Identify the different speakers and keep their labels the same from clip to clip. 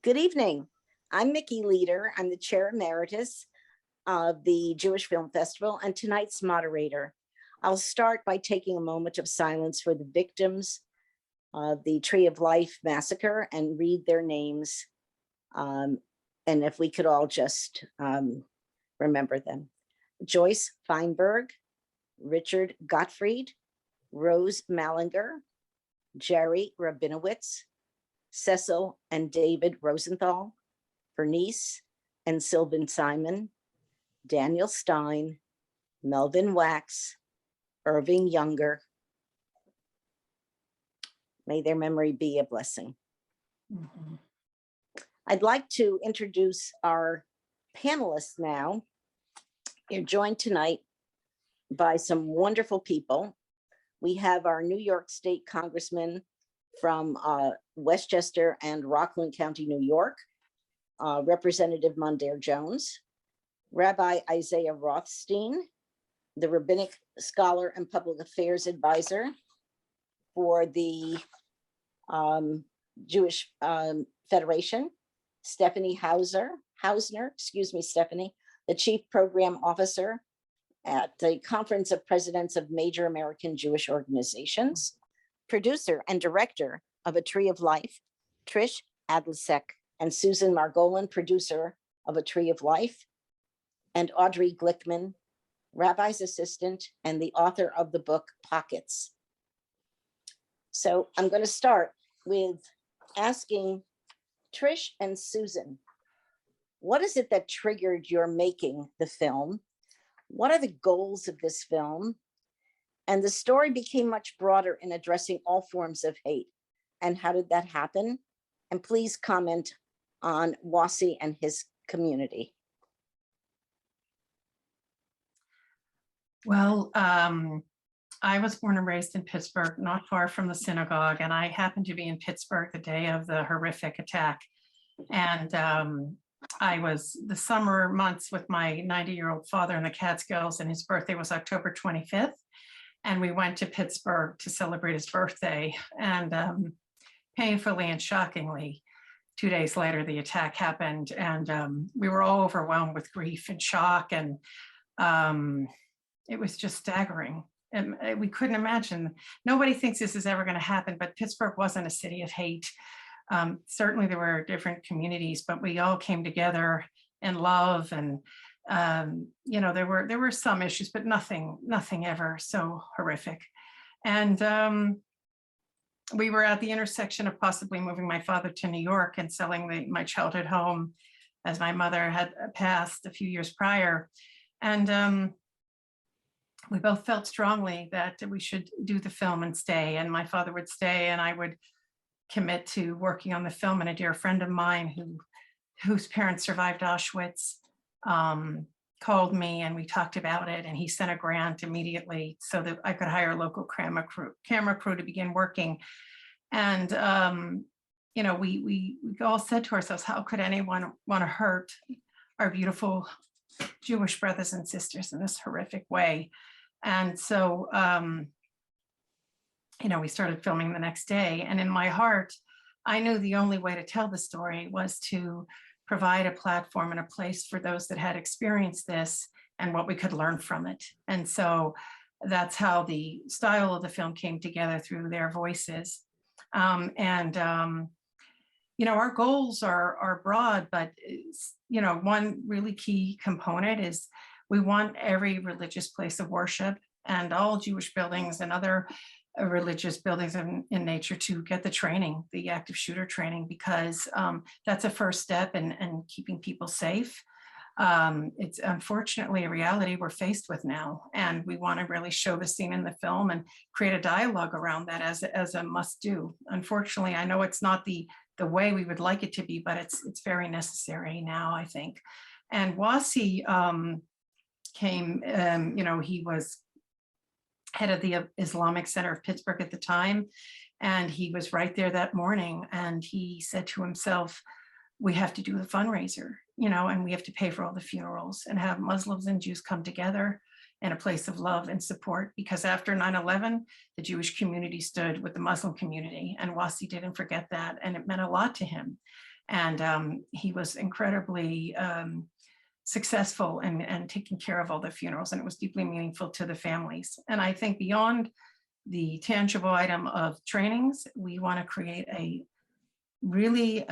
Speaker 1: Good evening. I'm Micki Leader. I'm the Chair Emeritus of the Jewish Film Festival and tonight's moderator. I'll start by taking a moment of silence for the victims of the Tree of Life massacre and read their names. And if we could all just remember them. Joyce Feinberg, Richard Gottfried, Rose Mallinger, Jerry Rabinowitz, Cecil and David Rosenthal, Bernice and Sylvan Simon, Daniel Stein, Melvin Wax, Irving Younger. May their memory be a blessing. Mm-hmm. I'd like to introduce our panelists now. You're joined tonight by some wonderful people. We have our New York State Congressman from Westchester and Rockland County, New York, Representative Mondaire Jones, Rabbi Isaiah Rothstein, the Rabbinic Scholar and Public Affairs Advisor for the Jewish Federation, Stephanie Hausner, Stephanie, the Chief Program Officer at the Conference of Presidents of Major American Jewish Organizations, producer and director of A Tree of Life, Trish Adlesic, and Susan Margolin, producer of A Tree of Life, and Audrey Glickman, Rabbi's assistant and the author of the book Pockets. So I'm going to start with asking Trish and Susan, what is it that triggered your making the film? What are the goals of this film? And the story became much broader in addressing all forms of hate. And how did that happen? And please comment on Wasi and his community.
Speaker 2: Well, I was born and raised in Pittsburgh, not far from the synagogue, and I happened to be in Pittsburgh the day of the horrific attack. And I was the summer months with my 90-year-old father in the Catskills, and his birthday was October 25th. And we went to Pittsburgh to celebrate his birthday. And painfully and shockingly, 2 days later, the attack happened. And we were all overwhelmed with grief and shock. And it was just staggering. And we couldn't imagine. Nobody thinks this is ever going to happen, but Pittsburgh wasn't a city of hate. Certainly there were different communities, but we all came together in love. And you know, there were some issues, but nothing ever so horrific. And we were at the intersection of possibly moving my father to New York and selling my childhood home, as my mother had passed a few years prior. And we both felt strongly that we should do the film and stay, and my father would stay and I would commit to working on the film. And a dear friend of mine whose parents survived Auschwitz called me, and we talked about it, and he sent a grant immediately so that I could hire a local camera crew to begin working. And you know, we all said to ourselves, how could anyone want to hurt our beautiful Jewish brothers and sisters in this horrific way? And so you know, we started filming the next day, and in my heart, I knew the only way to tell the story was to provide a platform and a place for those that had experienced this and what we could learn from it. And so that's how the style of the film came together, through their voices. You know, our goals are broad, but you know, one really key component is we want every religious place of worship and all Jewish buildings and other religious buildings in nature to get the training, the active shooter training, because that's a first step in keeping people safe. It's unfortunately a reality we're faced with now, and we want to really show the scene in the film and create a dialogue around that as a must do. Unfortunately, I know it's not the way we would like it to be, but it's very necessary now, I think. And Wasi came, you know, he was head of the Islamic Center of Pittsburgh at the time. And he was right there that morning. And he said to himself, we have to do the fundraiser, you know, and we have to pay for all the funerals and have Muslims and Jews come together in a place of love and support. Because after 9/11, the Jewish community stood with the Muslim community, and Wasi didn't forget that. And it meant a lot to him. And he was incredibly successful and taking care of all the funerals, and it was deeply meaningful to the families. And I think beyond the tangible item of trainings, we want to create a really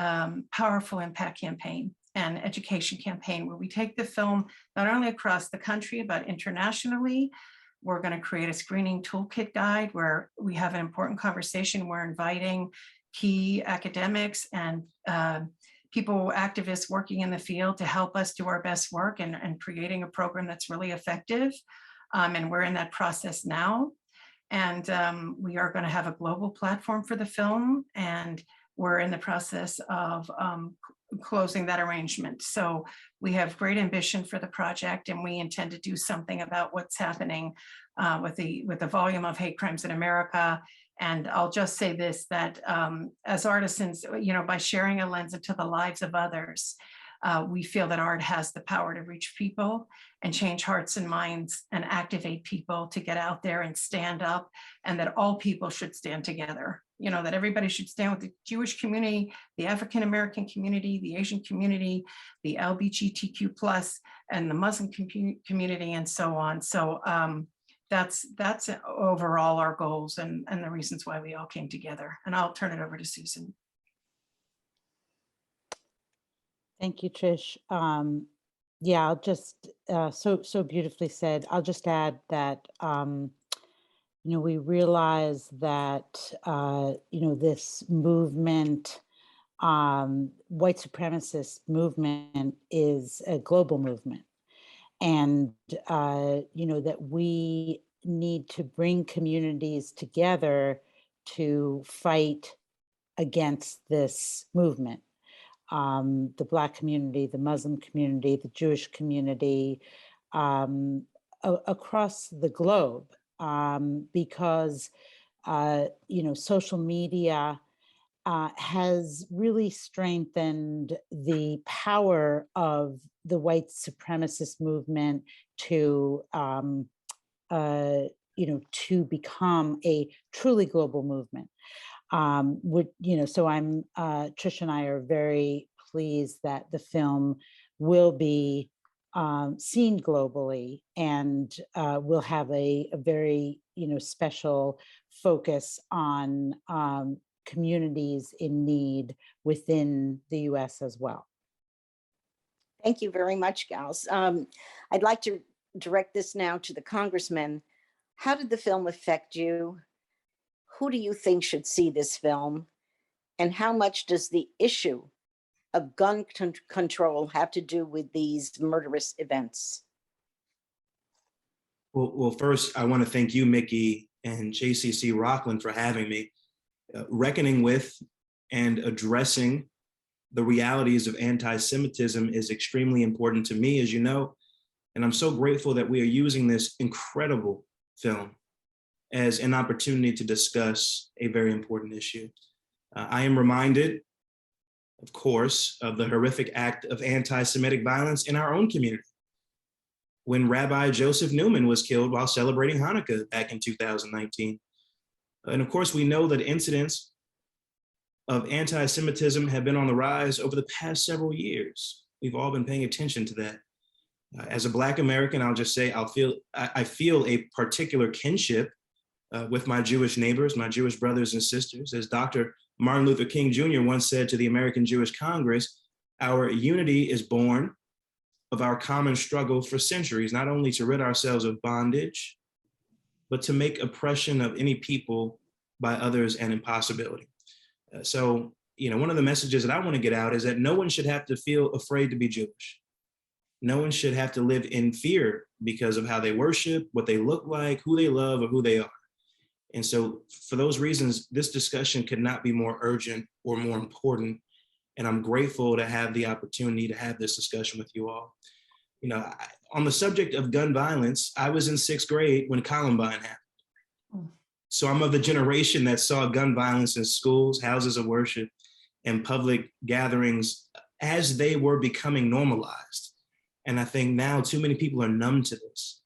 Speaker 2: powerful impact campaign and education campaign where we take the film not only across the country, but internationally. We're going to create a screening toolkit guide where we have an important conversation. We're inviting key academics and people, activists working in the field to help us do our best work and creating a program that's really effective. And we're in that process now. And we are going to have a global platform for the film, and we're in the process of closing that arrangement. So we have great ambition for the project, and we intend to do something about what's happening with the volume of hate crimes in America. And I'll just say this, that as artisans, by sharing a lens into the lives of others, we feel that art has the power to reach people and change hearts and minds and activate people to get out there and stand up, and that all people should stand together. That everybody should stand with the Jewish community, the African-American community, the Asian community, the LGBTQ+, and the Muslim community, and so on. So that's overall our goals and the reasons why we all came together. And I'll turn it over to Susan.
Speaker 3: Thank you, Trish. Yeah, I'll just, so beautifully said. I'll just add that, we realize that, this movement, white supremacist movement, is a global movement. And, that we need to bring communities together to fight against this movement. The Black community, the Muslim community, the Jewish community, across the globe, because, social media has really strengthened the power of the white supremacist movement to, to become a truly global movement. So Trish and I are very pleased that the film will be seen globally, and will have a very, special focus on communities in need within the US as well.
Speaker 1: Thank you very much, gals. I'd like to direct this now to the Congressman. How did the film affect you? Who do you think should see this film? And how much does the issue of gun control have to do with these murderous events?
Speaker 4: Well, first, I want to thank you, Micki, and JCC Rockland for having me. Reckoning with and addressing the realities of anti-Semitism is extremely important to me, as you know, and I'm so grateful that we are using this incredible film as an opportunity to discuss a very important issue. I am reminded, of course, of the horrific act of anti-Semitic violence in our own community, when Rabbi Joseph Newman was killed while celebrating Hanukkah back in 2019. And of course, we know that incidents of anti-Semitism have been on the rise over the past several years. We've all been paying attention to that. As a Black American, I'll just say I feel a particular kinship with my Jewish neighbors, my Jewish brothers and sisters. As Dr. Martin Luther King Jr. once said to the American Jewish Congress, our unity is born of our common struggle for centuries, not only to rid ourselves of bondage, but to make oppression of any people by others an impossibility. So, one of the messages that I want to get out is that no one should have to feel afraid to be Jewish. No one should have to live in fear because of how they worship, what they look like, who they love, or who they are. And so for those reasons, this discussion could not be more urgent or more important. And I'm grateful to have the opportunity to have this discussion with you all. On the subject of gun violence, I was in 6th grade when Columbine happened. So I'm of the generation that saw gun violence in schools, houses of worship, and public gatherings as they were becoming normalized. And I think now too many people are numb to this.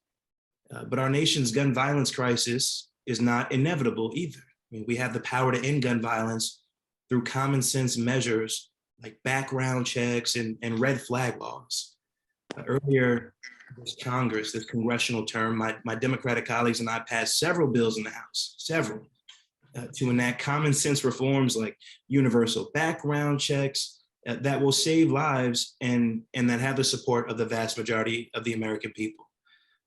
Speaker 4: But our nation's gun violence crisis is not inevitable either. We have the power to end gun violence through common sense measures like background checks and red flag laws. Earlier this Congress, this congressional term, my Democratic colleagues and I passed several bills in the House, several, to enact common sense reforms like universal background checks that will save lives and that have the support of the vast majority of the American people.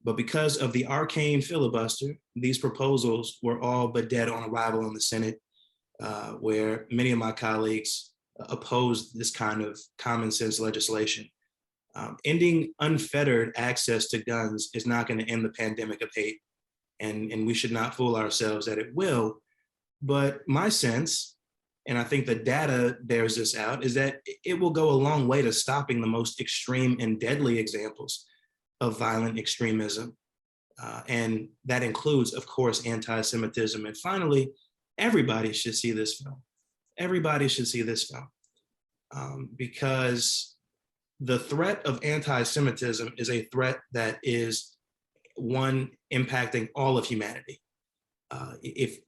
Speaker 4: But because of the arcane filibuster, these proposals were all but dead on arrival in the Senate, where many of my colleagues opposed this kind of common sense legislation. Ending unfettered access to guns is not going to end the pandemic of hate, and we should not fool ourselves that it will. But my sense, and I think the data bears this out, is that it will go a long way to stopping the most extreme and deadly examples of violent extremism. And that includes, of course, anti-Semitism. And finally, everybody should see this film. Everybody should see this film because the threat of anti-Semitism is a threat that is one impacting all of humanity. If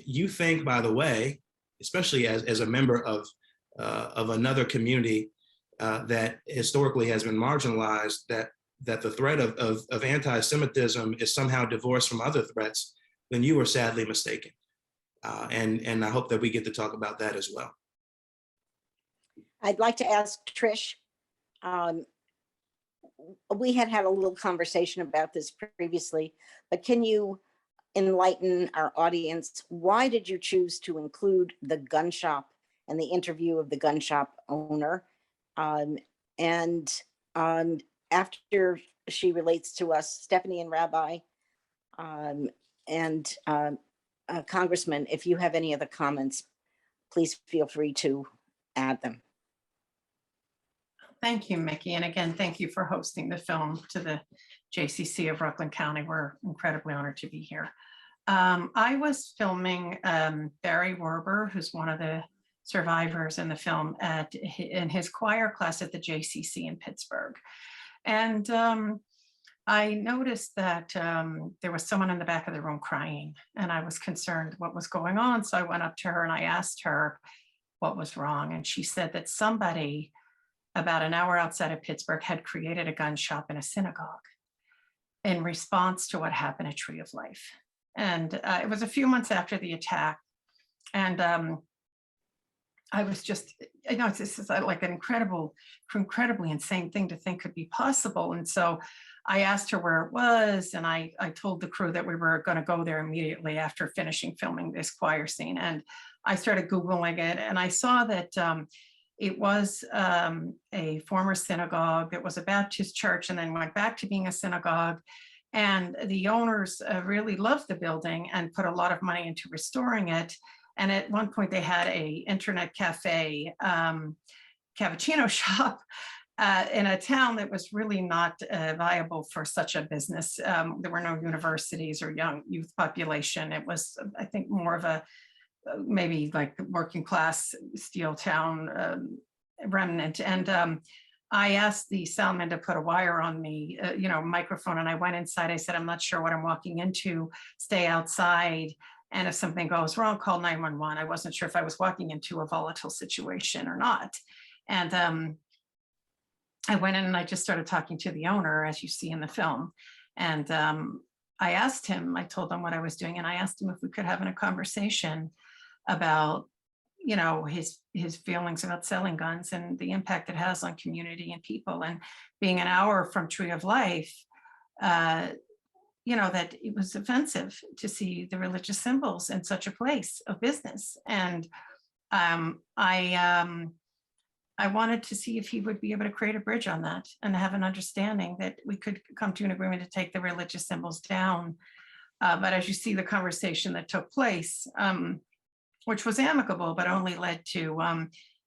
Speaker 4: you think, by the way, especially as a member of another community that historically has been marginalized, that the threat of anti-Semitism is somehow divorced from other threats, then you are sadly mistaken. And I hope that we get to talk about that as well.
Speaker 1: I'd like to ask Trish, we had a little conversation about this previously, but can you enlighten our audience? Why did you choose to include the gun shop and the interview of the gun shop owner? After she relates to us, Stephanie and Rabbi and Congressman, if you have any other comments, please feel free to add them.
Speaker 2: Thank you, Micki. And again, thank you for hosting the film to the JCC of Rockland County. We're incredibly honored to be here. I was filming Barry Werber, who's one of the survivors in the film, in his choir class at the JCC in Pittsburgh. And I noticed that there was someone in the back of the room crying, and I was concerned what was going on. So I went up to her and I asked her what was wrong. And she said that somebody about an hour outside of Pittsburgh had created a gun shop in a synagogue in response to what happened at Tree of Life. And it was a few months after the attack. And I was just, this is like an incredibly insane thing to think could be possible. And so I asked her where it was, and I told the crew that we were going to go there immediately after finishing filming this choir scene. And I started Googling it, and I saw that it was a former synagogue. It was a Baptist church and then went back to being a synagogue. And the owners really loved the building and put a lot of money into restoring it. And at one point they had a internet cafe, cappuccino shop in a town that was really not viable for such a business. There were no universities or young youth population. It was, I think, more of a maybe like working class steel town remnant. And I asked the soundman to put a wire on me, microphone, and I went inside. I said, I'm not sure what I'm walking into, stay outside. And if something goes wrong, call 911. I wasn't sure if I was walking into a volatile situation or not. And I went in and I just started talking to the owner, as you see in the film. And I asked him, I told him what I was doing, and I asked him if we could have a conversation about, his feelings about selling guns and the impact it has on community and people. And being an hour from Tree of Life, that it was offensive to see the religious symbols in such a place of business. And I wanted to see if he would be able to create a bridge on that and have an understanding that we could come to an agreement to take the religious symbols down. But as you see, the conversation that took place, which was amicable, but only led to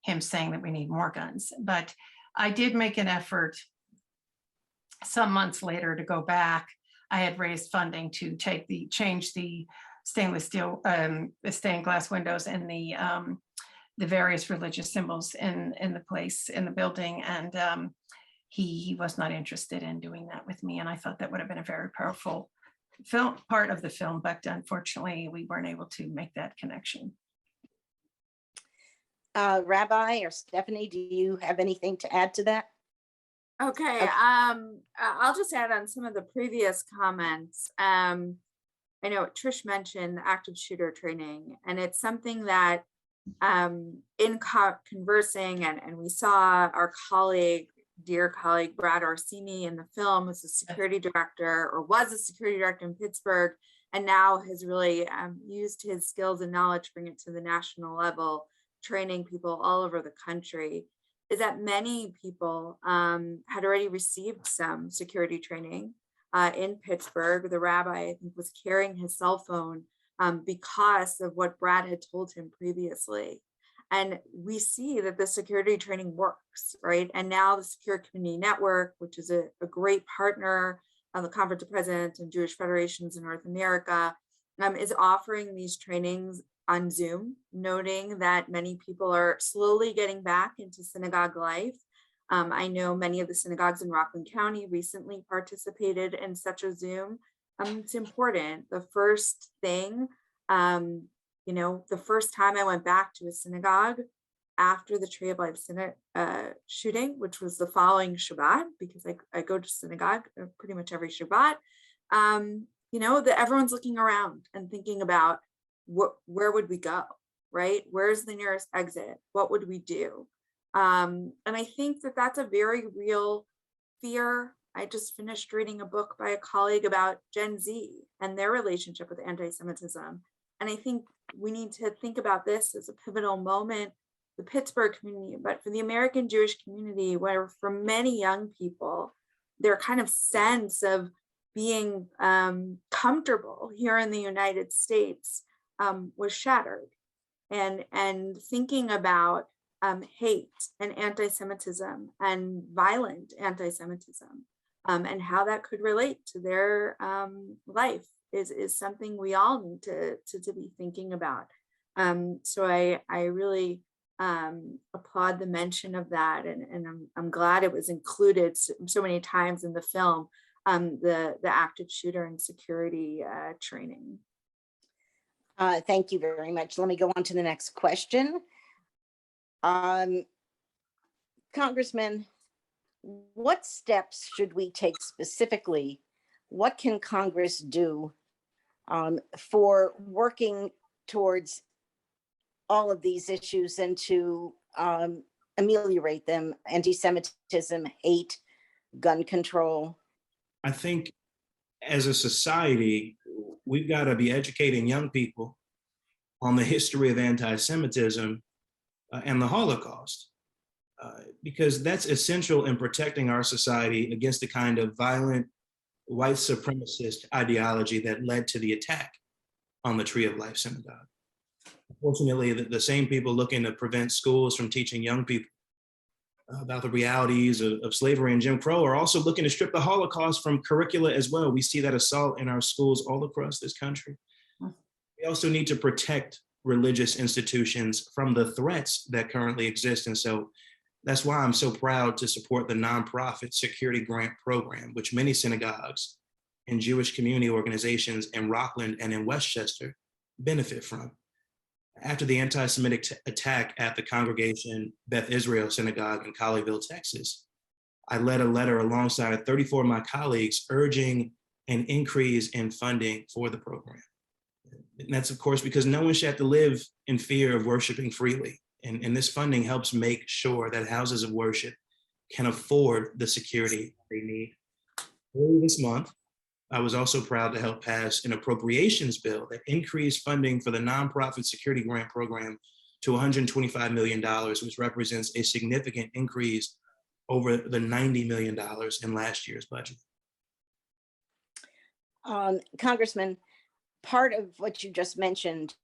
Speaker 2: him saying that we need more guns. But I did make an effort some months later to go back. I had raised funding to change the stainless steel, the stained glass windows and the various religious symbols in the place, in the building. And he was not interested in doing that with me. And I thought that would have been a very powerful part of the film, but unfortunately we weren't able to make that connection.
Speaker 1: Rabbi or Stephanie, do you have anything to add to that?
Speaker 5: Okay,
Speaker 1: Okay.
Speaker 5: I'll just add on some of the previous comments. I know Trish mentioned active shooter training, and it's something that in conversing, and we saw our colleague, dear colleague Brad Orsini in the film, was a security director, or was a security director in Pittsburgh, and now has really used his skills and knowledge to bring it to the national level, training people all over the country, is that many people had already received some security training in Pittsburgh. The rabbi, I think, was carrying his cell phone because of what Brad had told him previously. And we see that the security training works, right? And now the Secure Community Network, which is a great partner of the Conference of Presidents and Jewish Federations in North America, is offering these trainings on Zoom, noting that many people are slowly getting back into synagogue life. I know many of the synagogues in Rockland County recently participated in such a Zoom. It's important. The first thing, the first time I went back to a synagogue after the Tree of Life shooting, which was the following Shabbat, because I go to synagogue pretty much every Shabbat, everyone's looking around and thinking about where would we go, right? Where's the nearest exit? What would we do? And I think that that's a very real fear. I just finished reading a book by a colleague about Gen Z and their relationship with anti-Semitism. And I think we need to think about this as a pivotal moment, the Pittsburgh community, but for the American Jewish community, where for many young people, their kind of sense of being comfortable here in the United States was shattered. And thinking about hate and anti-Semitism and violent anti-Semitism and how that could relate to their life is something we all need to be thinking about. So I really applaud the mention of that, and I'm glad it was included so many times in the film, the active shooter and security training.
Speaker 1: Thank you very much. Let me go on to the next question. Congressman, what steps should we take specifically? What can Congress do for working towards all of these issues and to ameliorate them? Anti-Semitism, hate, gun control.
Speaker 4: I think as a society, we've got to be educating young people on the history of anti-Semitism and the Holocaust, because that's essential in protecting our society against the kind of violent white supremacist ideology that led to the attack on the Tree of Life Synagogue. Unfortunately, the same people looking to prevent schools from teaching young people about the realities of slavery and Jim Crow are also looking to strip the Holocaust from curricula as well. We see that assault in our schools all across this country. We also need to protect religious institutions from the threats that currently exist. And so that's why I'm so proud to support the nonprofit security grant program, which many synagogues and Jewish community organizations in Rockland and in Westchester benefit from. After the anti-Semitic attack at the Congregation Beth Israel Synagogue in Colleyville, Texas, I led a letter alongside 34 of my colleagues urging an increase in funding for the program. And that's, of course, because no one should have to live in fear of worshiping freely. And this funding helps make sure that houses of worship can afford the security they need. Earlier this month, I was also proud to help pass an appropriations bill that increased funding for the nonprofit security grant program to $125 million, which represents a significant increase over the $90 million in last year's budget.
Speaker 1: Congressman, part of what you just mentioned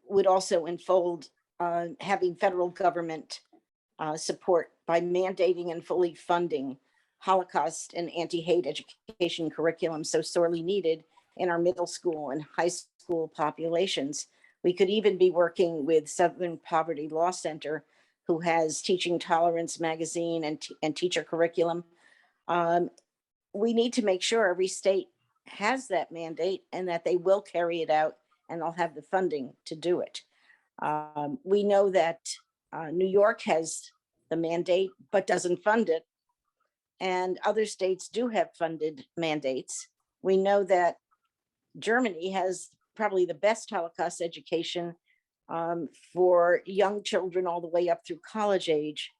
Speaker 1: would also unfold having federal government support by mandating and fully funding Holocaust and anti-hate education curriculum so sorely needed in our middle school and high school populations. We could even be working with Southern Poverty Law Center, who has Teaching Tolerance magazine and teacher curriculum. We need to make sure every state has that mandate and that they will carry it out and they'll have the funding to do it. We know that New York has the mandate, but doesn't fund it. And other states do have funded mandates. We know that Germany has probably the best Holocaust education for young children all the way up through college age.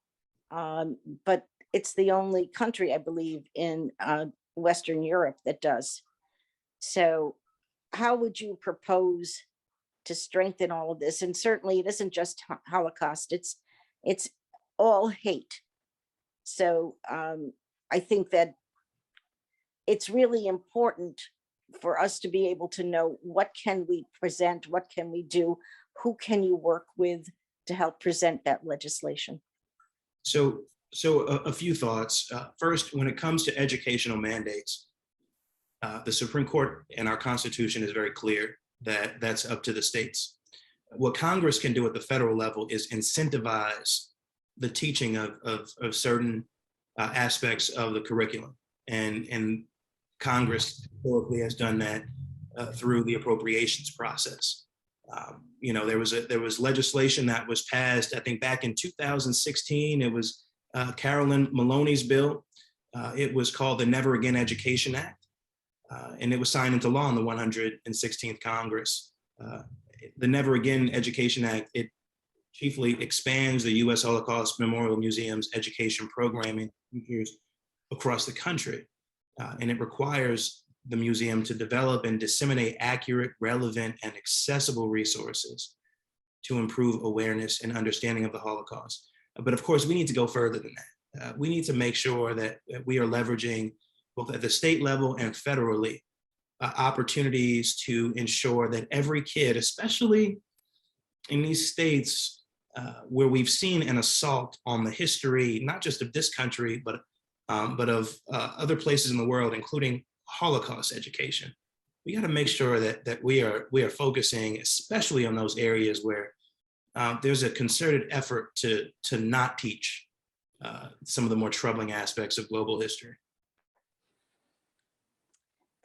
Speaker 1: But it's the only country, I believe, in Western Europe that does. So how would you propose to strengthen all of this? And certainly it isn't just Holocaust, it's all hate. So I think that it's really important for us to be able to know what can we present, what can we do, who can you work with to help present that legislation?
Speaker 4: So a few thoughts. First, when it comes to educational mandates, the Supreme Court and our Constitution is very clear that that's up to the states. What Congress can do at the federal level is incentivize the teaching of certain aspects of the curriculum. And Congress historically has done that through the appropriations process. There was legislation that was passed, I think back in 2016, it was Carolyn Maloney's bill. It was called the Never Again Education Act. And it was signed into law in the 116th Congress. The Never Again Education Act, it chiefly expands the U.S. Holocaust Memorial Museum's education programming across the country. And it requires the museum to develop and disseminate accurate, relevant, and accessible resources to improve awareness and understanding of the Holocaust. But of course, we need to go further than that. We need to make sure that we are leveraging both at the state level and federally opportunities to ensure that every kid, especially in these states where we've seen an assault on the history, not just of this country, but of other places in the world, including Holocaust education. We got to make sure that we are focusing, especially on those areas where there's a concerted effort to not teach some of the more troubling aspects of global history.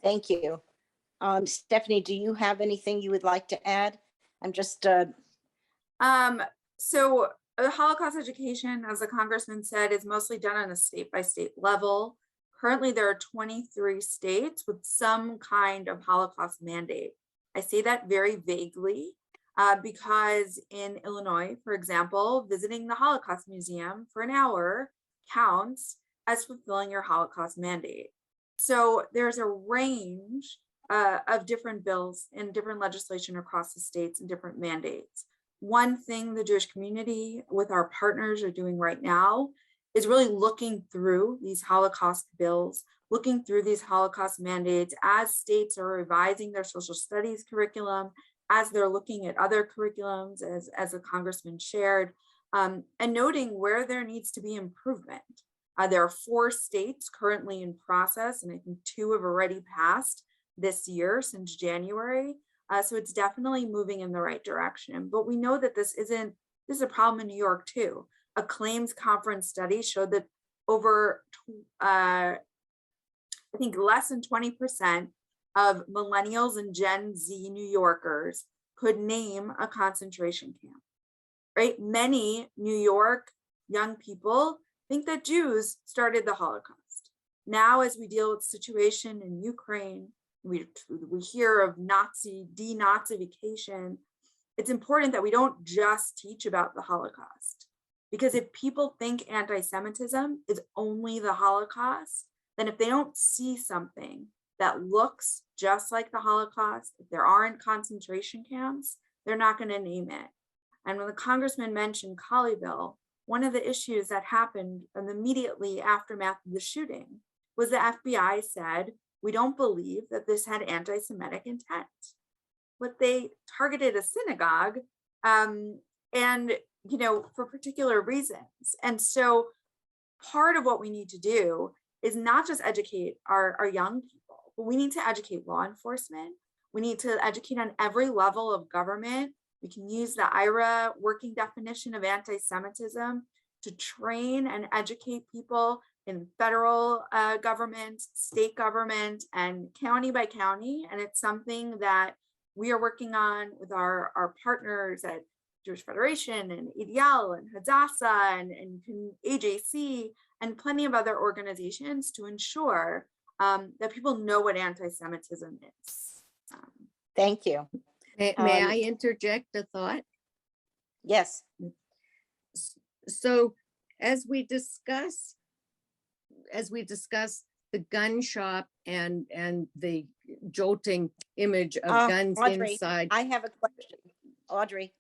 Speaker 1: Thank you. Stephanie, do you have anything you would like to add? I'm just.
Speaker 5: So the Holocaust education, as the Congressman said, is mostly done on a state-by-state level. Currently, there are 23 states with some kind of Holocaust mandate. I say that very vaguely because in Illinois, for example, visiting the Holocaust Museum for an hour counts as fulfilling your Holocaust mandate. So there's a range of different bills and different legislation across the states and different mandates. One thing the Jewish community with our partners are doing right now is really looking through these Holocaust bills, looking through these Holocaust mandates as states are revising their social studies curriculum, as they're looking at other curriculums, as the Congressman shared, and noting where there needs to be improvement. There are 4 states currently in process, and I think 2 have already passed this year since January. So it's definitely moving in the right direction. But we know that this is a problem in New York too. A claims conference study showed that over, I think less than 20% of millennials and Gen Z New Yorkers could name a concentration camp, right? Many New York young people think that Jews started the Holocaust. Now, as we deal with the situation in Ukraine, we hear of denazification. It's important that we don't just teach about the Holocaust, because if people think anti-Semitism is only the Holocaust, then if they don't see something that looks just like the Holocaust, if there aren't concentration camps, they're not going to name it. And when the Congressman mentioned Colleyville, one of the issues that happened in the immediately aftermath of the shooting was the FBI said, we don't believe that this had anti-Semitic intent. But they targeted a synagogue and, for particular reasons. And so part of what we need to do is not just educate our young people, but we need to educate law enforcement. We need to educate on every level of government. We can use the IRA working definition of anti-Semitism to train and educate people in federal government, state government, and county by county. And it's something that we are working on with our partners at Jewish Federation and Ideal and Hadassah and AJC and plenty of other organizations to ensure that people know what anti-Semitism is.
Speaker 1: Thank you.
Speaker 6: May I interject a thought?
Speaker 1: Yes.
Speaker 6: So as we discuss the gun shop and the jolting image of guns
Speaker 1: Audrey,
Speaker 6: inside.
Speaker 1: I have a question. Audrey,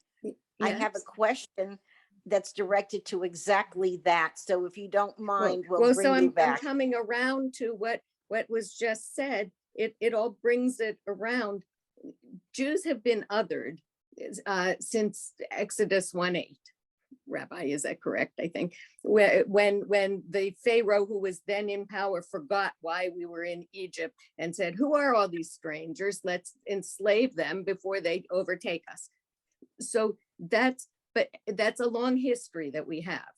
Speaker 1: I have a
Speaker 6: Yes.
Speaker 1: question that's directed to exactly that. So if you don't mind, we'll
Speaker 6: Well,
Speaker 1: bring
Speaker 6: so
Speaker 1: you
Speaker 6: I'm
Speaker 1: back.
Speaker 6: coming around to what was just said. It all brings it around. Jews have been othered since Exodus 1:8. Rabbi, is that correct? I think when the Pharaoh who was then in power forgot why we were in Egypt and said, who are all these strangers? Let's enslave them before they overtake us. So that's a long history that we have,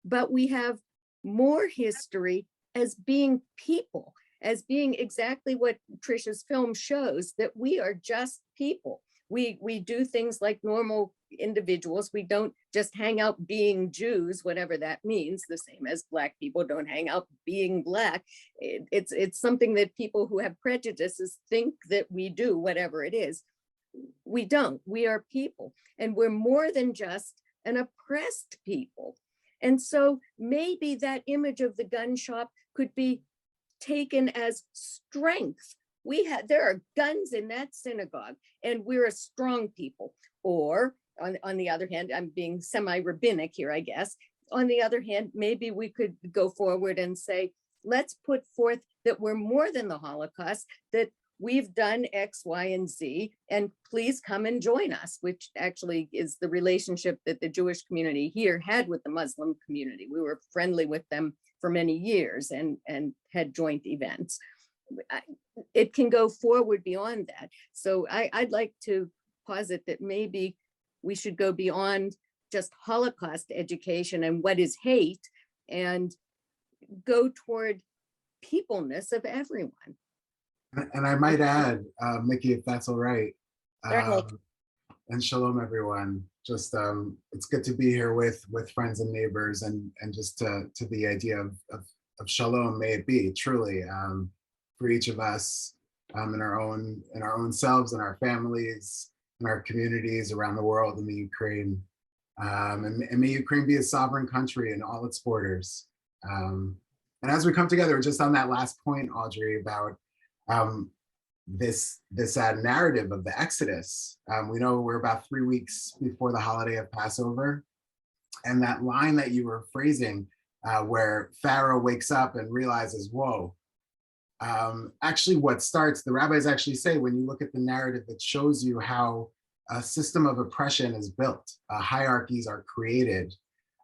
Speaker 6: but we have more history as being people, as being exactly what Trish's film shows, that we are just people. We do things like normal individuals. We don't just hang out being Jews, whatever that means, the same as Black people don't hang out being Black. It's something that people who have prejudices think that we do, whatever it is. We don't. We are people, and we're more than just an oppressed people. And so maybe that image of the gun shop could be taken as strength. There are guns in that synagogue, and we're a strong people. Or on the other hand, I'm being semi-rabbinic here, I guess. On the other hand, maybe we could go forward and say, let's put forth that we're more than the Holocaust, that we've done X, Y, and Z, and please come and join us, which actually is the relationship that the Jewish community here had with the Muslim community. We were friendly with them for many years and had joint events. It can go forward beyond that. So I'd like to posit that maybe we should go beyond just Holocaust education and what is hate and go toward peopleness of everyone.
Speaker 7: And I might add, Micki, if that's all right.
Speaker 1: Certainly.
Speaker 7: And shalom, everyone. Just it's good to be here with friends and neighbors, and just to the idea of shalom, may it be truly for each of us in our own selves, in our families, in our communities around the world, in the Ukraine, and may Ukraine be a sovereign country in all its borders. And as we come together, just on that last point, Audrey, about this narrative of the Exodus. We know we're about 3 weeks before the holiday of Passover, and that line that you were phrasing, where Pharaoh wakes up and realizes, whoa. Actually, what starts, the rabbis actually say, when you look at the narrative, it shows you how a system of oppression is built, hierarchies are created,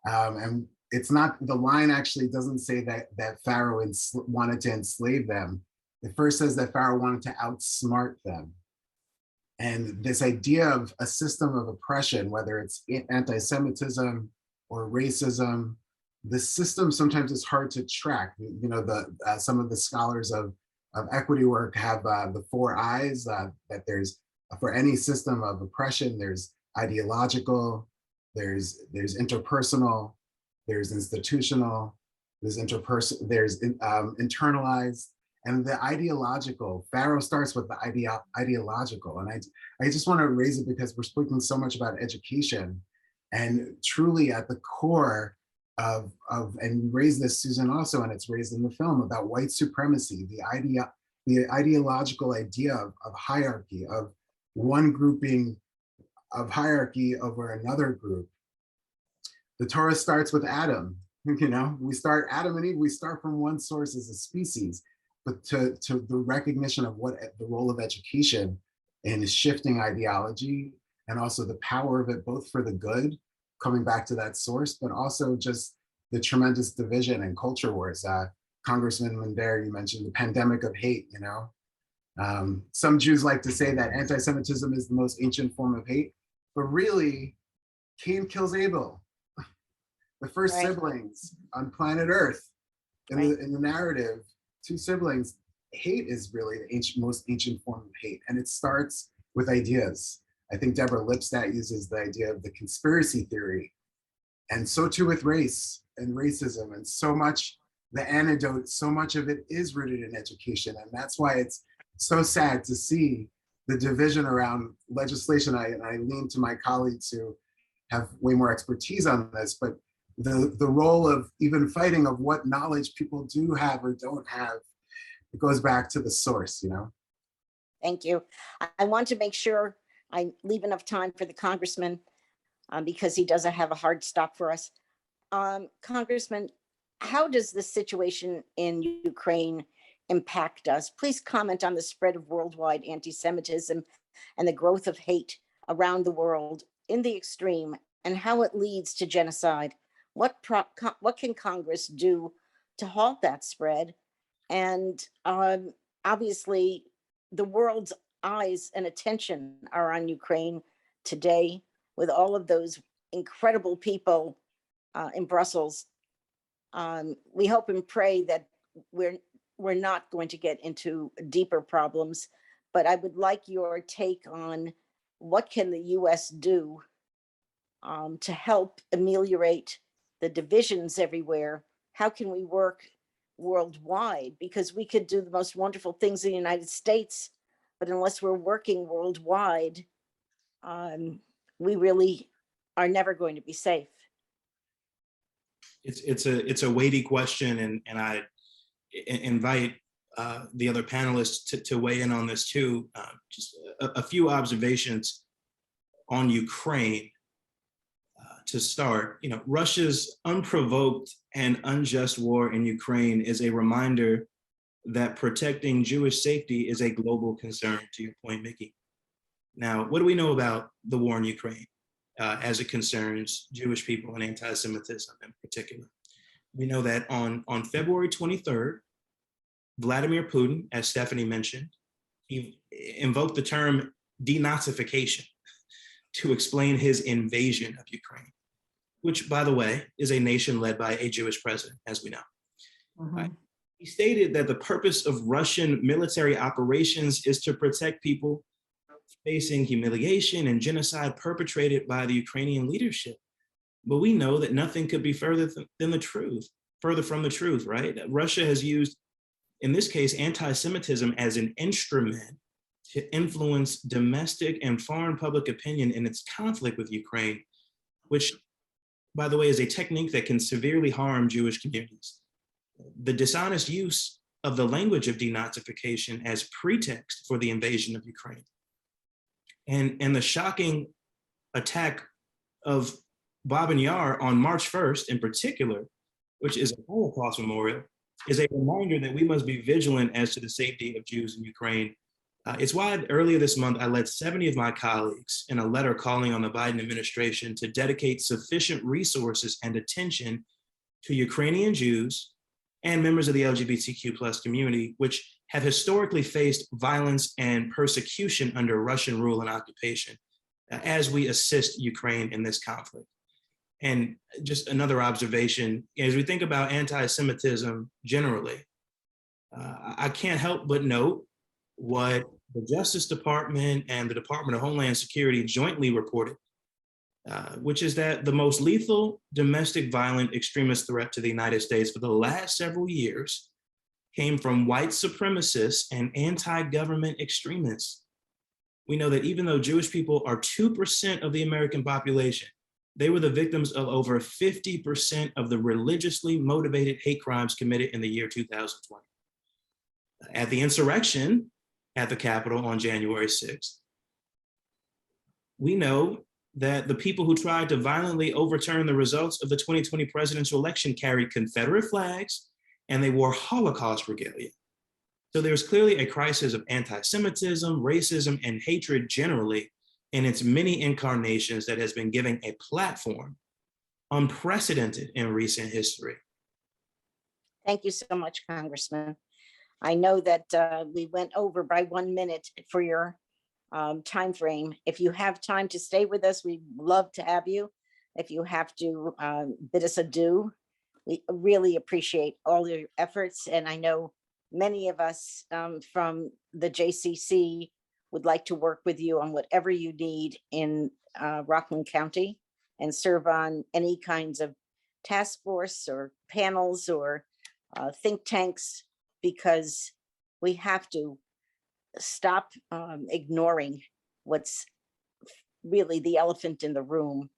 Speaker 7: and it's not, the line actually doesn't say that Pharaoh wanted to enslave them. It first says that Pharaoh wanted to outsmart them. And this idea of a system of oppression, whether it's anti-Semitism or racism, the system sometimes is hard to track. You know, some of the scholars of equity work have the 4 I's, that there's, for any system of oppression, there's ideological, there's interpersonal, there's institutional, there's internalized, and the ideological. Pharaoh starts with the ideological. And I just want to raise it because we're speaking so much about education, and truly at the core of and you raised this, Susan, also, and it's raised in the film, about white supremacy, the ideological idea of hierarchy, of one grouping of hierarchy over another group. The Torah starts with Adam. You know, we start Adam and Eve, we start from one source as a species, but to the recognition of what the role of education in shifting ideology, and also the power of it, both for the good, coming back to that source, but also just the tremendous division and culture wars. Congressman Mondaire, you mentioned the pandemic of hate, you know. Some Jews like to say that anti-Semitism is the most ancient form of hate, but really, Cain kills Abel, the first siblings on planet Earth. In the narrative, 2 siblings. Hate is really the most ancient form of hate, and it starts with ideas. I think Deborah Lipstadt uses the idea of the conspiracy theory. And so too with race and racism, and so much, the antidote, so much of it is rooted in education. And that's why it's so sad to see the division around legislation. I lean to my colleagues who have way more expertise on this, but the role of even fighting of what knowledge people do have or don't have, it goes back to the source, you know?
Speaker 1: Thank you. I want to make sure I leave enough time for the congressman because he doesn't have a hard stop for us. Congressman, how does the situation in Ukraine impact us? Please comment on the spread of worldwide anti-Semitism and the growth of hate around the world in the extreme, and how it leads to genocide. What can Congress do to halt that spread? And obviously, the world's eyes and attention are on Ukraine today, with all of those incredible people in Brussels. We hope and pray that we're not going to get into deeper problems, but I would like your take on what can the US do to help ameliorate the divisions everywhere. How can we work worldwide? Because we could do the most wonderful things in the United States, but unless we're working worldwide, we really are never going to be safe.
Speaker 4: It's a weighty question, and I invite the other panelists to weigh in on this too. Just a few observations on Ukraine to start. You know, Russia's unprovoked and unjust war in Ukraine is a reminder that protecting Jewish safety is a global concern, to your point, Micki. Now, what do we know about the war in Ukraine as it concerns Jewish people and anti-Semitism in particular? We know that on February 23rd, Vladimir Putin, as Stephanie mentioned, he invoked the term denazification to explain his invasion of Ukraine, which, by the way, is a nation led by a Jewish president, as we know.
Speaker 2: Mhm.
Speaker 4: He stated that the purpose of Russian military operations is to protect people facing humiliation and genocide perpetrated by the Ukrainian leadership. But we know that nothing could be further from the truth, right? Russia has used, in this case, anti-Semitism as an instrument to influence domestic and foreign public opinion in its conflict with Ukraine, which, by the way, is a technique that can severely harm Jewish communities. The dishonest use of the language of denazification as pretext for the invasion of Ukraine, and the shocking attack of Babin Yar on March 1st in particular, which is a Holocaust memorial, is a reminder that we must be vigilant as to the safety of Jews in Ukraine. It's why earlier this month, I led 70 of my colleagues in a letter calling on the Biden administration to dedicate sufficient resources and attention to Ukrainian Jews and members of the LGBTQ+ community, which have historically faced violence and persecution under Russian rule and occupation, as we assist Ukraine in this conflict. And just another observation, as we think about anti-Semitism generally, I can't help but note what the Justice Department and the Department of Homeland Security jointly reported, which is that the most lethal domestic violent extremist threat to the United States for the last several years came from white supremacists and anti-government extremists. We know that even though Jewish people are 2% of the American population, they were the victims of over 50% of the religiously motivated hate crimes committed in the year 2020. At the insurrection at the Capitol on January 6th, we know that the people who tried to violently overturn the results of the 2020 presidential election carried Confederate flags and they wore Holocaust regalia. So there's clearly a crisis of anti-Semitism, racism, and hatred generally in its many incarnations that has been given a platform unprecedented in recent history.
Speaker 1: Thank you so much, Congressman. I know that we went over by 1 minute for your time frame. If you have time to stay with us, we'd love to have you. If you have to bid us adieu, we really appreciate all your efforts. And I know many of us from the JCC would like to work with you on whatever you need in Rockland County and serve on any kinds of task force or panels or think tanks, because we have to stop ignoring what's really the elephant in the room,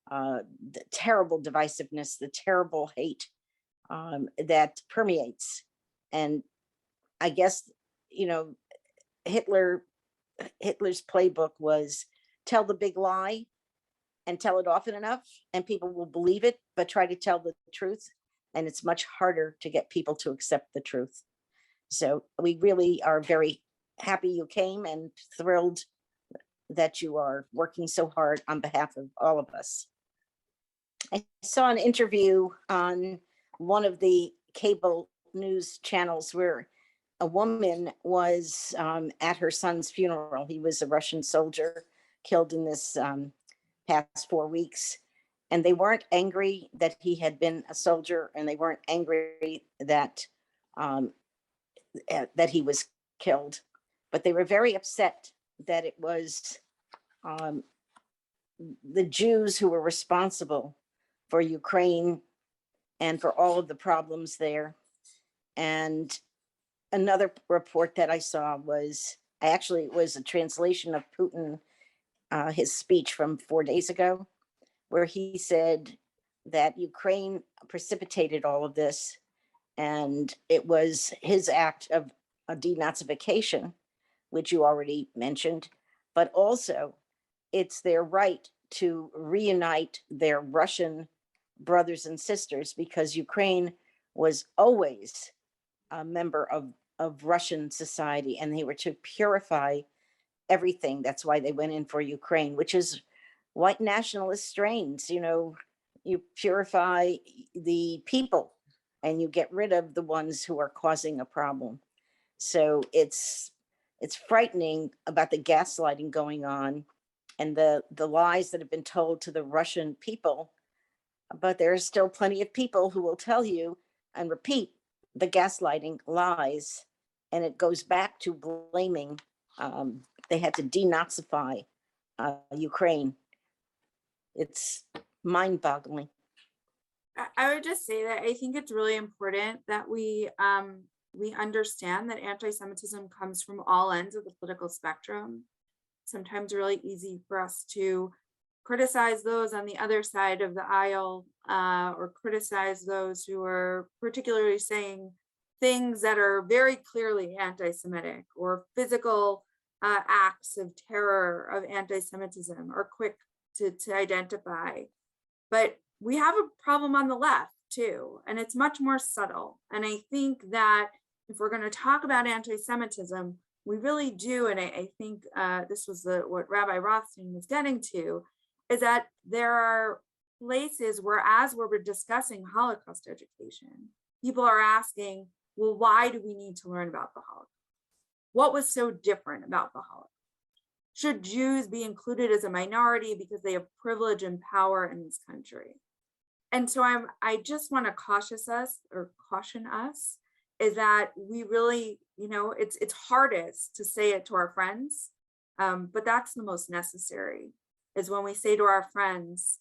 Speaker 1: the terrible divisiveness, the terrible hate that permeates. And I guess, you know, Hitler's playbook was tell the big lie and tell it often enough and people will believe it, but try to tell the truth. And it's much harder to get people to accept the truth. So we really are very happy you came and thrilled that you are working so hard on behalf of all of us. I saw an interview on one of the cable news channels where a woman was at her son's funeral. He was a Russian soldier killed in this past 4 weeks. And they weren't angry that he had been a soldier, and they weren't angry that that he was killed, but they were very upset that it was the Jews who were responsible for Ukraine and for all of the problems there. And another report that I saw was, it was a translation of Putin, his speech from 4 days ago, where he said that Ukraine precipitated all of this, and it was his act of a denazification, which you already mentioned, but also it's their right to reunite their Russian brothers and sisters, because Ukraine was always a member of Russian society, and they were to purify everything. That's why they went in for Ukraine, which is white nationalist strains. You know, you purify the people and you get rid of the ones who are causing a problem. So it's frightening about the gaslighting going on and the lies that have been told to the Russian people. But there are still plenty of people who will tell you and repeat the gaslighting lies. And it goes back to blaming, they had to denazify Ukraine. It's mind-boggling.
Speaker 5: I would just say that I think it's really important that we understand that anti-Semitism comes from all ends of the political spectrum. Sometimes really easy for us to criticize those on the other side of the aisle, or criticize those who are particularly saying things that are very clearly anti-Semitic, or physical acts of terror of anti-Semitism are quick to identify. But we have a problem on the left too, and it's much more subtle. And I think that if we're going to talk about anti-Semitism, we really do, and I think this was what Rabbi Rothstein was getting to, is that there are places where, as we're discussing Holocaust education, people are asking, well, why do we need to learn about the Holocaust? What was so different about the Holocaust? Should Jews be included as a minority because they have privilege and power in this country? And so I just want to caution us is that we really, it's hardest to say it to our friends, but that's the most necessary, is when we say to our friends,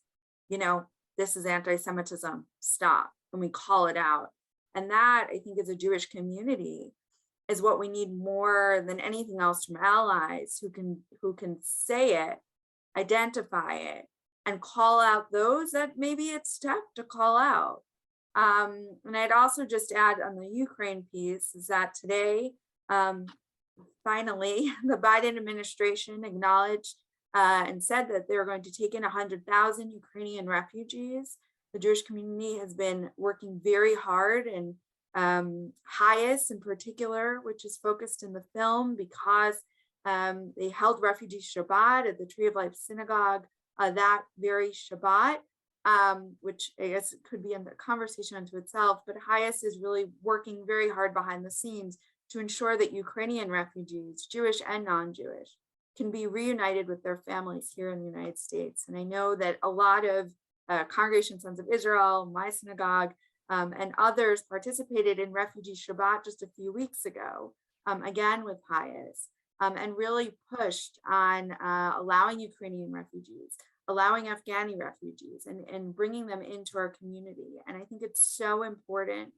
Speaker 5: this is anti-Semitism, stop, and we call it out. And that, I think, as a Jewish community, is what we need more than anything else from allies who can say it, identify it, and call out those that maybe it's tough to call out. And I'd also just add on the Ukraine piece is that today, finally, the Biden administration acknowledged and said that they're going to take in 100,000 Ukrainian refugees. The Jewish community has been working very hard, and Hayes in particular, which is focused in the film, because they held Refugee Shabbat at the Tree of Life Synagogue that very Shabbat, which I guess could be in the conversation unto itself, but Hayes is really working very hard behind the scenes to ensure that Ukrainian refugees, Jewish and non-Jewish, can be reunited with their families here in the United States. And I know that a lot of Congregation Sons of Israel, my synagogue, and others participated in Refugee Shabbat just a few weeks ago, again with Hayes. and really pushed on allowing Ukrainian refugees, allowing Afghani refugees, and bringing them into our community. And I think it's so important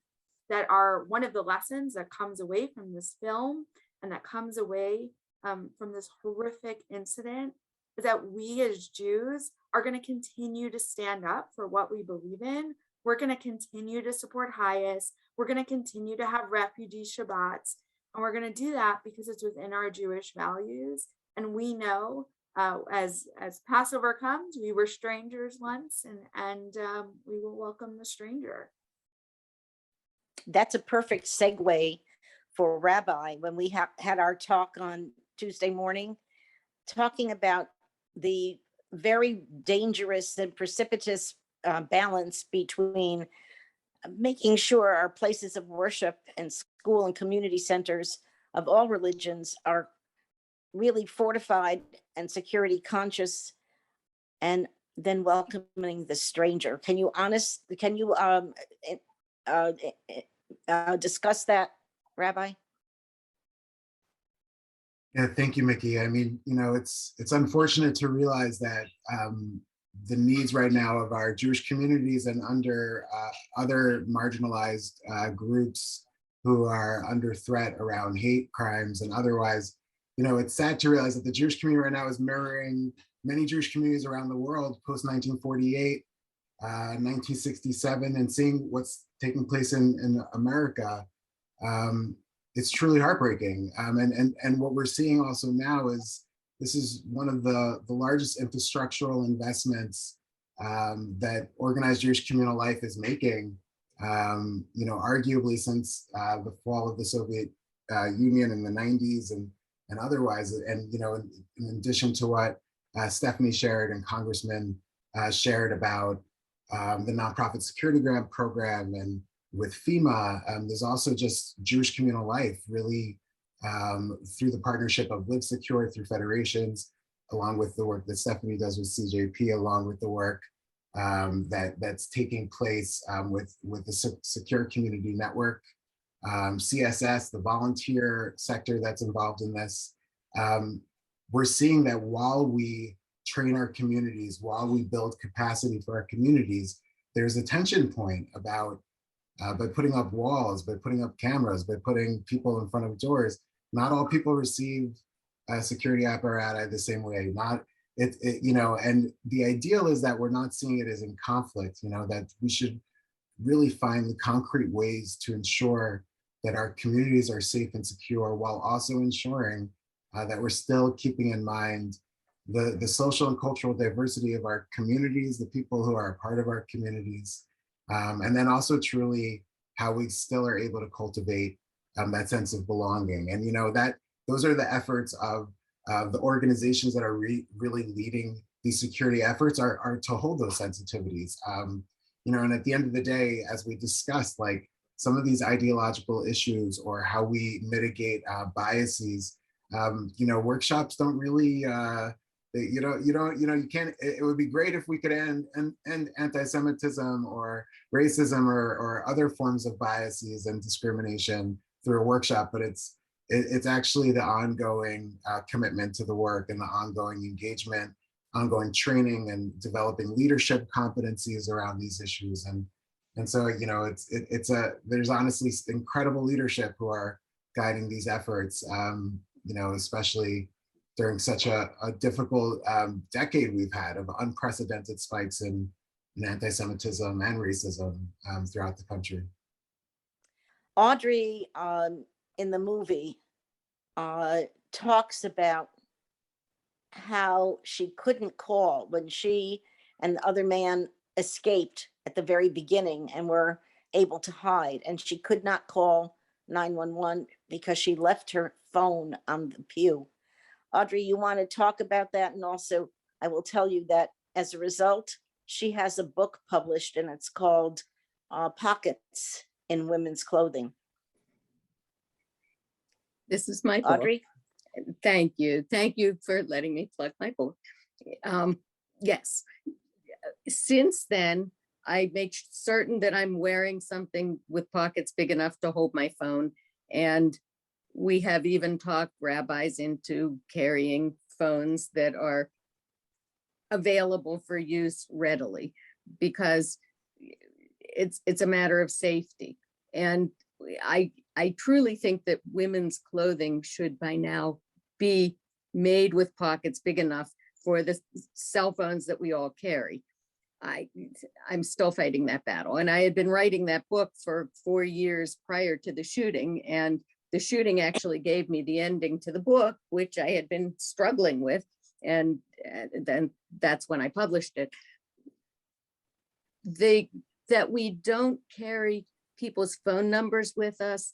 Speaker 5: that one of the lessons that comes away from this film and that comes away from this horrific incident is that we as Jews are going to continue to stand up for what we believe in. We're going to continue to support highest. We're going to continue to have refugee Shabbats. And we're going to do that because it's within our Jewish values. And we know as Passover comes, we were strangers once, and we will welcome the stranger.
Speaker 1: That's a perfect segue for Rabbi when we had our talk on Tuesday morning, talking about the very dangerous and precipitous balance between making sure our places of worship and school and community centers of all religions are really fortified and security conscious, and then welcoming the stranger. Can you discuss that, Rabbi?
Speaker 7: Yeah, thank you, Micki. I mean, it's unfortunate to realize that the needs right now of our Jewish communities and under other marginalized groups who are under threat around hate crimes and otherwise, it's sad to realize that the Jewish community right now is mirroring many Jewish communities around the world post 1948, 1967, and seeing what's taking place in America. It's truly heartbreaking. And what we're seeing also now is this is one of the largest infrastructural investments that organized Jewish communal life is making, arguably since the fall of the Soviet Union in the 90s and otherwise. And, in addition to what Stephanie shared and Congressman shared about the nonprofit security grant program and with FEMA, there's also just Jewish communal life really through the partnership of Live Secure through federations, along with the work that Stephanie does with CJP, along with the work that's taking place with the Secure Community Network, CSS, the volunteer sector that's involved in this. We're seeing that while we train our communities, while we build capacity for our communities, there's a tension point about by putting up walls, by putting up cameras, by putting people in front of doors. Not all people receive security apparatus the same way. And the ideal is that we're not seeing it as in conflict. That we should really find the concrete ways to ensure that our communities are safe and secure, while also ensuring that we're still keeping in mind the social and cultural diversity of our communities, the people who are a part of our communities, and then also truly how we still are able to cultivate that sense of belonging. And that those are the efforts of the organizations that are really leading these security efforts are to hold those sensitivities. And at the end of the day, as we discussed, like some of these ideological issues or how we mitigate biases, workshops don't really you can't. It would be great if we could end anti-Semitism or racism or other forms of biases and discrimination through a workshop, but it's actually the ongoing commitment to the work and the ongoing engagement, ongoing training and developing leadership competencies around these issues. And so there's honestly incredible leadership who are guiding these efforts, especially during such a difficult decade we've had of unprecedented spikes in anti-Semitism and racism throughout the country.
Speaker 1: Audrey in the movie talks about how she couldn't call when she and the other man escaped at the very beginning and were able to hide, and she could not call 911 because she left her phone on the pew. Audrey, you want to talk about that? And also, I will tell you that as a result, she has a book published and it's called Pockets in Women's Clothing.
Speaker 6: This is my book.
Speaker 1: Audrey?
Speaker 6: Thank you. Thank you for letting me plug my book. Yes. Since then, I make certain that I'm wearing something with pockets big enough to hold my phone. And we have even talked rabbis into carrying phones that are available for use readily, because it's a matter of safety. And I truly think that women's clothing should by now be made with pockets big enough for the cell phones that we all carry. I'm still fighting that battle. And I had been writing that book for 4 years prior to the shooting, and the shooting actually gave me the ending to the book, which I had been struggling with. And then that's when I published it. That we don't carry people's phone numbers with us.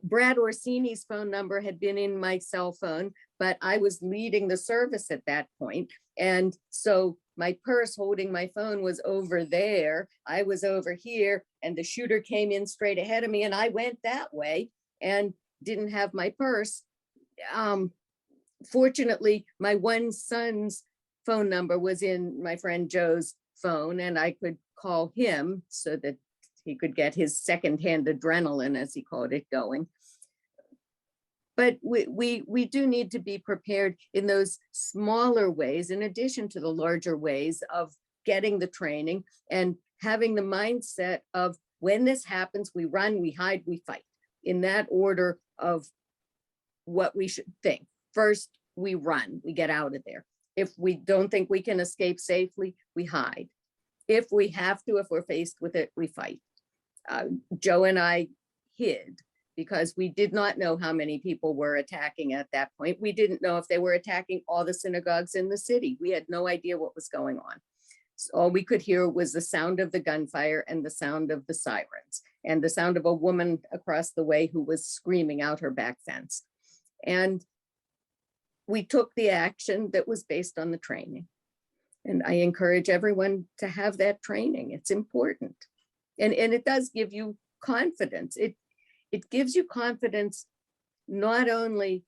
Speaker 6: Brad Orsini's phone number had been in my cell phone, but I was leading the service at that point. And so my purse holding my phone was over there. I was over here, and the shooter came in straight ahead of me, and I went that way and didn't have my purse. Fortunately, my one son's phone number was in my friend Joe's phone, and I could call him so that he could get his secondhand adrenaline, as he called it, going. But we do need to be prepared in those smaller ways, in addition to the larger ways of getting the training and having the mindset of, when this happens, we run, we hide, we fight, in that order of what we should think. First, we run, we get out of there. If we don't think we can escape safely, we hide. If we have to, if we're faced with it, we fight. Joe and I hid because we did not know how many people were attacking at that point. We didn't know if they were attacking all the synagogues in the city. We had no idea what was going on. So all we could hear was the sound of the gunfire and the sound of the sirens and the sound of a woman across the way who was screaming out her back fence. And we took the action that was based on the training. And I encourage everyone to have that training. It's important. And it does give you confidence. It gives you confidence, not only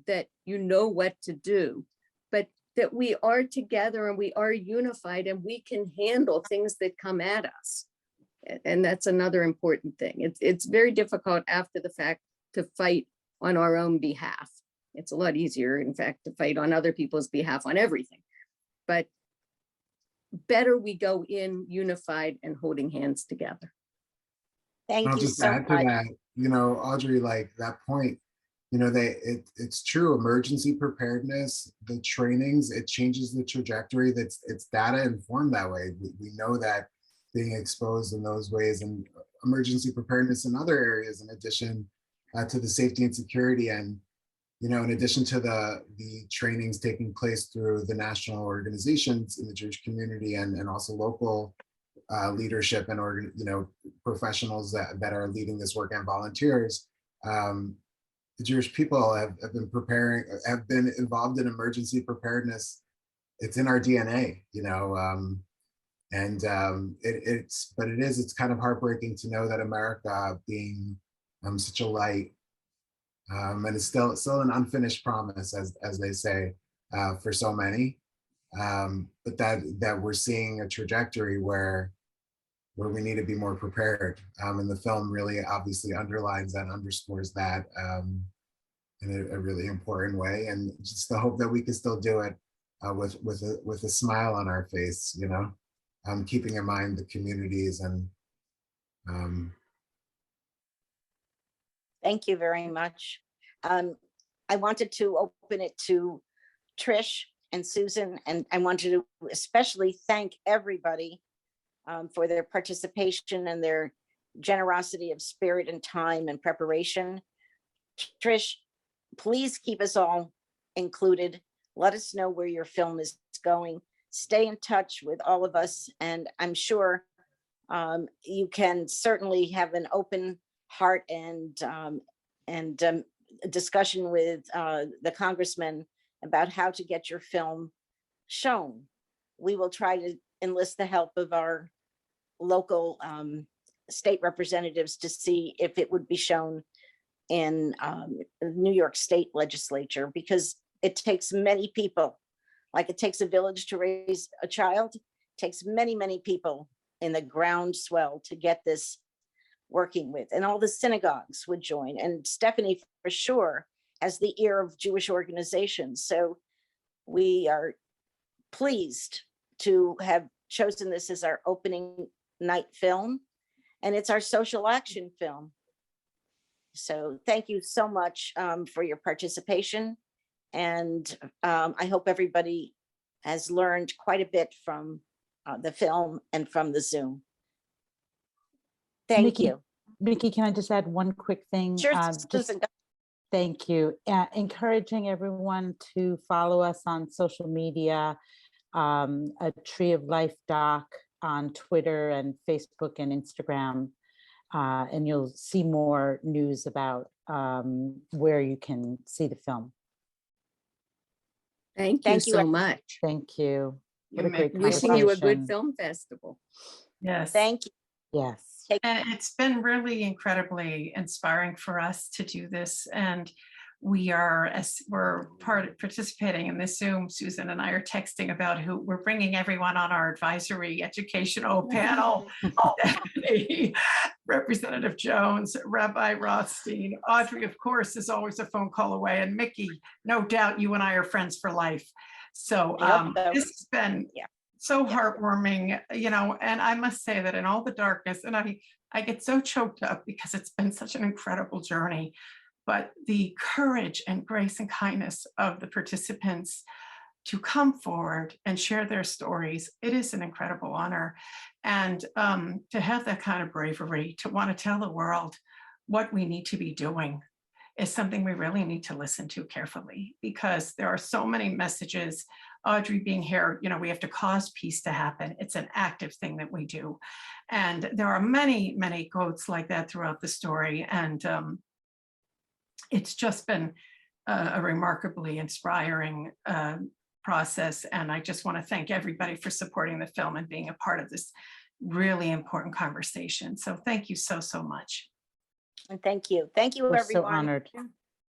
Speaker 6: that you know what to do, but that we are together and we are unified and we can handle things that come at us. And that's another important thing. It's very difficult after the fact to fight on our own behalf. It's a lot easier, in fact, to fight on other people's behalf on everything. But better we go in unified and holding hands together.
Speaker 1: Thank
Speaker 7: I'll
Speaker 1: you
Speaker 7: just
Speaker 1: so
Speaker 7: add to
Speaker 1: much.
Speaker 7: that, Audrey, like that point, it's true. Emergency preparedness, the trainings, it changes the trajectory. It's data informed that way. We know that being exposed in those ways, and emergency preparedness in other areas, in addition to the safety and security, and in addition to the trainings taking place through the national organizations in the Jewish community, and also local leadership and professionals that are leading this work, and volunteers. The Jewish people have been involved in emergency preparedness. It's in our DNA, it's kind of heartbreaking to know that America, being such a light, and it's still an unfinished promise, as they say, for so many, but that we're seeing a trajectory where we need to be more prepared. And the film really obviously underlines that, underscores that in a really important way. And just the hope that we can still do it with a smile on our face, keeping in mind the communities and.
Speaker 1: Thank you very much. I wanted to open it to Trish and Susan, and I wanted to especially thank everybody for their participation and their generosity of spirit and time and preparation. Trish, please keep us all included. Let us know where your film is going. Stay in touch with all of us, and I'm sure you can certainly have an open heart and discussion with the Congressman about how to get your film shown. We will try to enlist the help of our local state representatives to see if it would be shown in New York State legislature, because it takes many people. Like it takes a village to raise a child, it takes many, many people in the groundswell to get this working with, and all the synagogues would join. And Stephanie for sure has the ear of Jewish organizations. So we are pleased to have chosen this as our opening night film, and it's our social action film. So thank you so much for your participation. And I hope everybody has learned quite a bit from the film and from the Zoom. Thank
Speaker 3: Micki,
Speaker 1: you.
Speaker 3: Micki, can I just add one quick thing?
Speaker 1: Sure,
Speaker 3: Just
Speaker 1: Susan, go.
Speaker 3: thank you. Encouraging everyone to follow us on social media, a Tree of Life doc on Twitter and Facebook and Instagram. And you'll see more news about where you can see the film.
Speaker 6: Thank you
Speaker 1: Thank you,
Speaker 6: so much.
Speaker 3: Thank you. What a
Speaker 2: You
Speaker 3: great
Speaker 2: make-
Speaker 6: Wishing you a good
Speaker 3: conversation.
Speaker 6: film festival.
Speaker 2: Yes.
Speaker 1: Thank you.
Speaker 3: Yes.
Speaker 2: And it's been really incredibly inspiring for us to do this. And we're participating in this Zoom. Susan and I are texting about who we're bringing everyone on our advisory educational panel. Stephanie, Representative Jones, Rabbi Rothstein, Audrey, of course, is always a phone call away, and Micki, no doubt you and I are friends for life. So
Speaker 1: I hope so.
Speaker 2: this has been so heartwarming, and I must say that in all the darkness, and I get so choked up because it's been such an incredible journey, but the courage and grace and kindness of the participants to come forward and share their stories, it is an incredible honor. And to have that kind of bravery, to want to tell the world what we need to be doing is something we really need to listen to carefully, because there are so many messages. Audrey being here, we have to cause peace to happen. It's an active thing that we do. And there are many, many quotes like that throughout the story. And it's just been a remarkably inspiring process. And I just want to thank everybody for supporting the film and being a part of this really important conversation. So thank you so, so much.
Speaker 1: And thank you. Thank you,
Speaker 3: We're
Speaker 1: everyone.
Speaker 3: so honored.